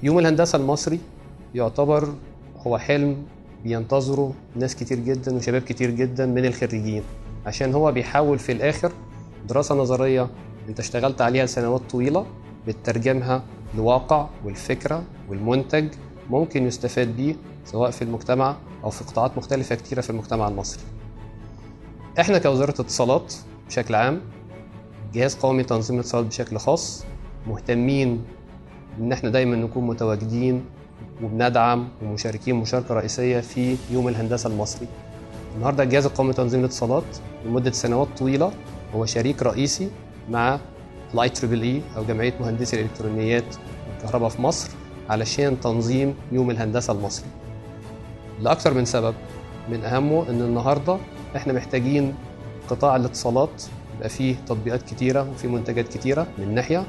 يوم الهندسة المصري يعتبر هو حلم بينتظره ناس كتير جدا وشباب كتير جدا من الخريجين، عشان هو بيحاول في الآخر دراسة نظرية انت اشتغلت عليها لسنوات طويلة بتترجمها لواقع والفكرة والمنتج ممكن يستفاد بيه سواء في المجتمع أو في قطاعات مختلفة كتيرة في المجتمع المصري. احنا كوزارة اتصالات بشكل عام، جهاز قومي تنظيم الاتصالات بشكل خاص، مهتمين ان احنا دايما نكون متواجدين وبندعم ومشاركين مشاركة رئيسية في يوم الهندسة المصري. النهارده الجهاز القومي لتنظيم الاتصالات لمدة سنوات طويلة هو شريك رئيسي مع IEEE أو جمعية مهندسي الإلكترونيات والكهرباء في مصر علشان تنظيم يوم الهندسة المصري لأكثر من سبب. من أهمه إن النهارده إحنا محتاجين قطاع الاتصالات يبقى فيه تطبيقات كتيرة وفيه منتجات كتيرة من ناحية.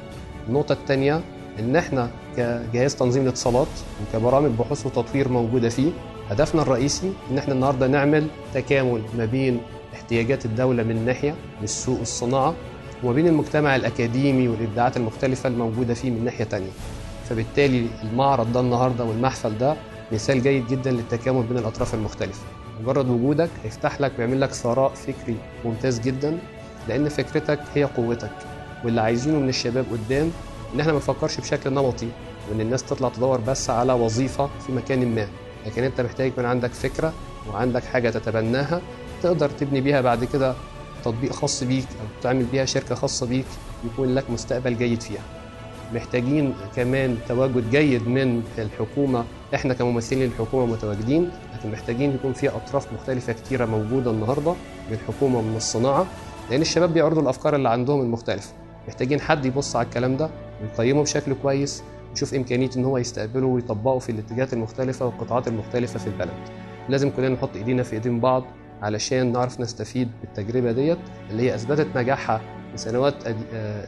النقطة الثانية إن إحنا كجهاز تنظيم الاتصالات وكبرامج بحوث وتطوير موجودة فيه، هدفنا الرئيسي إن إحنا النهارده نعمل تكامل ما بين احتياجات الدولة من ناحية للسوق الصناعة وما بين المجتمع الأكاديمي والإبداعات المختلفة الموجودة فيه من ناحية تانية. فبالتالي المعرض ده النهارده والمحفل ده مثال جيد جدا للتكامل بين الأطراف المختلفة. مجرد وجودك هيفتح لك ويعمل لك ثراء فكري ممتاز جدا، لأن فكرتك هي قوتك. واللي عايزينه من الشباب قدام إن احنا ما نفكرش بشكل نمطي وإن الناس تطلع تدور بس على وظيفة في مكان ما، لكن أنت محتاج يكون عندك فكرة وعندك حاجة تتبناها تقدر تبني بيها بعد كده تطبيق خاص بيك أو تعمل بيها شركة خاصة بيك يكون لك مستقبل جيد فيها. محتاجين كمان تواجد جيد من الحكومة، احنا كممثلين للحكومة متواجدين، لكن محتاجين يكون في أطراف مختلفة كتيرة موجودة النهاردة من الحكومة ومن الصناعة، لأن الشباب بيعرضوا الأفكار اللي عندهم المختلفة. محتاجين حد يبص على الكلام ده ويقيمه بشكل كويس ويشوف إمكانية إن هو يستقبله ويطبقه في الاتجاهات المختلفة والقطاعات المختلفة في البلد. لازم كلنا نحط إيدينا في إيدين بعض علشان نعرف نستفيد بالتجربة ديت اللي هي أثبتت نجاحها في السنوات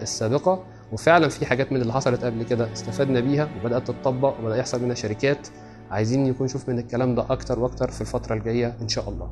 السابقة، وفعلا في حاجات من اللي حصلت قبل كده استفدنا بيها وبدأت تتطبق وبدأ يحصل منها شركات. عايزين يكون نشوف من الكلام ده أكتر وأكتر في الفترة الجاية إن شاء الله.